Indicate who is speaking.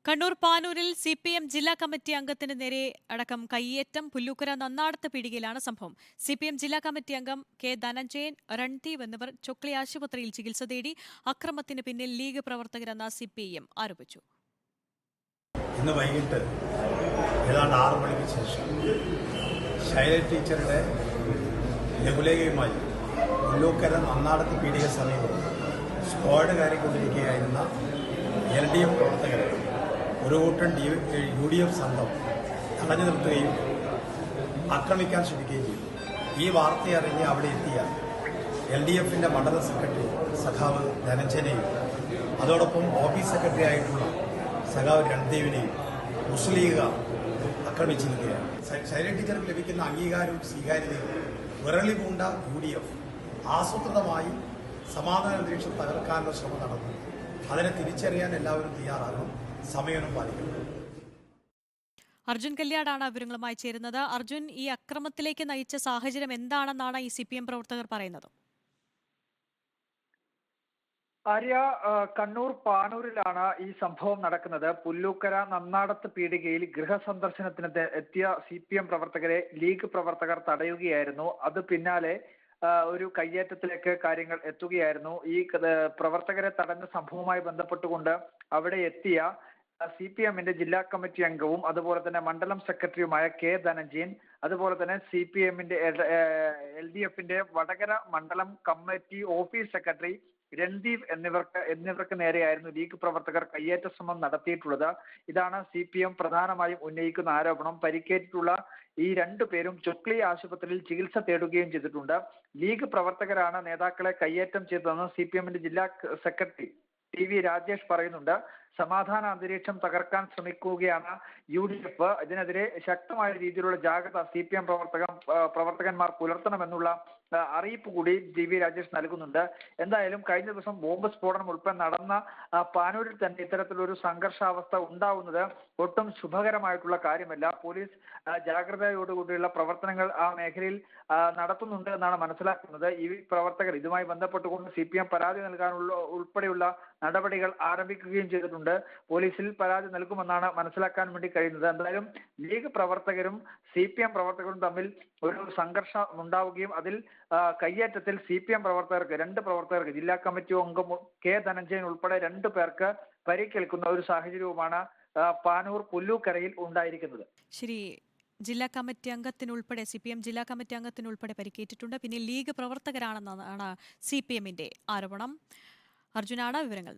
Speaker 1: Kannur പാനൂരിൽ CPM ജില്ലാ committee അംഗത്തിന് നേരെ അടക്കം കയ്യേറ്റം. പുല്ലൂക്കര നന്നാടത്ത് പീടികയിലാണ് സംഭവം. CPM ജില്ലാ കമ്മിറ്റി അംഗം കെ ധനഞ്ജയൻ, രൺദീപ് എന്നിവർ ചൊക്ലി ആശുപത്രിയിൽ ചികിത്സ തേടി. അക്രമത്തിന് പിന്നിൽ ലീഗ് പ്രവർത്തകരെന്ന CPIM ആരോപിച്ചു.
Speaker 2: ഇന്ന് വൈകിട്ട് ഏതാണ്ട് 6 മണിക്ക് ശേഷം ശൈലജ ടീച്ചറുടെ ലഘുലേഖയുമായി പുല്ലൂക്കര നന്നാടത്ത് പീടിക സമീപം സ്ക്വാഡ് കയറിക്കൊണ്ടിരിക്കുകയായിരുന്ന LDF പ്രവർത്തകരെ ഒരു കൂട്ടം UDF സംഘം തടഞ്ഞു നിർത്തുകയും ആക്രമിക്കാൻ ശ്രമിക്കുകയും ചെയ്തു. ഈ വാർത്തയറിഞ്ഞ് അവിടെ എത്തിയ LDFന്റെ മണ്ഡലം സെക്രട്ടറി സഖാവ് ധനഞ്ജയനെയും അതോടൊപ്പം ഓഫീസ് സെക്രട്ടറി ആയിട്ടുള്ള സഖാവ് രൺദീപിനെയും മുസ്ലിം ലീഗ് ആക്രമിച്ചിരിക്കുകയാണ്. ശൈലജ ടീച്ചർക്ക് ലഭിക്കുന്ന അംഗീകാരവും സ്വീകാര്യതയും വിരളി പൂണ്ട UDF ആസൂത്രിതമായി സമാധാന അന്തരീക്ഷം തകർക്കാനുള്ള ശ്രമം നടന്നു. അതിനെ തിരിച്ചറിയാൻ എല്ലാവരും തയ്യാറാകണം, സമയം പാലിക്കണം.
Speaker 1: അർജുൻ കല്യാടാണ് വിവരങ്ങളുമായി ചേരുന്നത്. അർജുൻ, ഈ അക്രമത്തിലേക്ക് നയിച്ച സാഹചര്യം എന്താണെന്നാണ് ഈ CPM പ്രവർത്തകർ പറയുന്നത്?
Speaker 3: ആര്യ, കണ്ണൂർ പാനൂരിലാണ് ഈ സംഭവം നടക്കുന്നത്. പുല്ലൂക്കര നന്നാടത്ത് പീടികയിൽ ഗൃഹസന്ദർശനത്തിന് എത്തിയ CPM പ്രവർത്തകരെ ലീഗ് പ്രവർത്തകർ തടയുകയായിരുന്നു. അത് പിന്നാലെ ഒരു കയ്യേറ്റത്തിലേക്ക് കാര്യങ്ങൾ എത്തുകയായിരുന്നു. ഈ പ്രവർത്തകരെ തടഞ്ഞ സംഭവവുമായി ബന്ധപ്പെട്ടുകൊണ്ട് അവിടെ എത്തിയ CPMന്റെ ജില്ലാ കമ്മിറ്റി അംഗവും അതുപോലെ തന്നെ മണ്ഡലം സെക്രട്ടറിയുമായ കെ ധനഞ്ജയൻ, അതുപോലെ തന്നെ CPMന്റെ LDFന്റെ വടകര മണ്ഡലം കമ്മിറ്റി ഓഫീസ് സെക്രട്ടറി രൺദീപ് എന്നിവർക്ക് നേരെയായിരുന്നു ലീഗ് പ്രവർത്തകർ കയ്യേറ്റ ശ്രമം നടത്തിയിട്ടുള്ളത്. ഇതാണ് CPM പ്രധാനമായും ഉന്നയിക്കുന്ന ആരോപണം. പരിക്കേറ്റിട്ടുള്ള ഈ 2 പേരും ചൊക്ലി ആശുപത്രിയിൽ ചികിത്സ തേടുകയും ചെയ്തിട്ടുണ്ട്. ലീഗ് പ്രവർത്തകരാണ് നേതാക്കളെ കയ്യേറ്റം ചെയ്തതെന്ന് CPMന്റെ ജില്ലാ സെക്രട്ടറി TV രാജേഷ് പറയുന്നുണ്ട്. സമാധാന അന്തരീക്ഷം തകർക്കാൻ ശ്രമിക്കുകയാണ് UDF. ഇതിനെതിരെ ശക്തമായ രീതിയിലുള്ള ജാഗ്രത CPM പ്രവർത്തകന്മാർ പുലർത്തണമെന്നുള്ള അറിയിപ്പ് കൂടി TV രാജേഷ് നൽകുന്നുണ്ട്. എന്തായാലും കഴിഞ്ഞ ദിവസം ബോംബ് സ്ഫോടനം ഉൾപ്പെടെ നടന്ന പാനൂരിൽ തന്നെ ഇത്തരത്തിലൊരു സംഘർഷാവസ്ഥ ഉണ്ടാവുന്നത് ഒട്ടും ശുഭകരമായിട്ടുള്ള കാര്യമല്ല. പോലീസ് ജാഗ്രതയോടുകൂടിയുള്ള പ്രവർത്തനങ്ങൾ ആ മേഖലയിൽ നടത്തുന്നുണ്ട് എന്നാണ് മനസ്സിലാക്കുന്നത്. ഈ പ്രവർത്തകർ ഇതുമായി ബന്ധപ്പെട്ടുകൊണ്ട് CPM പരാതി നൽകാനുള്ള ഉൾപ്പെടെയുള്ള നടപടികൾ ആരംഭിക്കുകയും ചെയ്തിട്ടുണ്ട്. പോലീസിൽ പരാതി നൽകുമെന്നാണ് മനസ്സിലാക്കാൻ വേണ്ടി കഴിയുന്നത്. എന്തായാലും ലീഗ് പ്രവർത്തകരും CPM പ്രവർത്തകരും തമ്മിൽ ഒരു സംഘർഷം ഉണ്ടാവുകയും അതിൽ കയ്യേറ്റത്തിൽ CPM പ്രവർത്തകർക്ക് 2 പ്രവർത്തകർക്ക് ജില്ലാ കമ്മിറ്റി അംഗം കെ ധനഞ്ജയൻ ഉൾപ്പെടെ 2 പേർക്ക് പരിക്കേൽക്കുന്ന ഒരു സാഹചര്യവുമാണ് പാനൂർ പുല്ലൂക്കരയിൽ ഉണ്ടായിരിക്കുന്നത്.
Speaker 1: ശരി, ജില്ലാ കമ്മിറ്റി അംഗത്തിനുൾപ്പെടെ CPM ജില്ലാ കമ്മിറ്റി അംഗത്തിനുൾപ്പെടെ പരിക്കേറ്റിട്ടുണ്ട്. പിന്നെ ലീഗ് പ്രവർത്തകരാണെന്നാണ് CPMന്റെ ആരോപണം. അർജുനാണ് വിവരങ്ങൾ.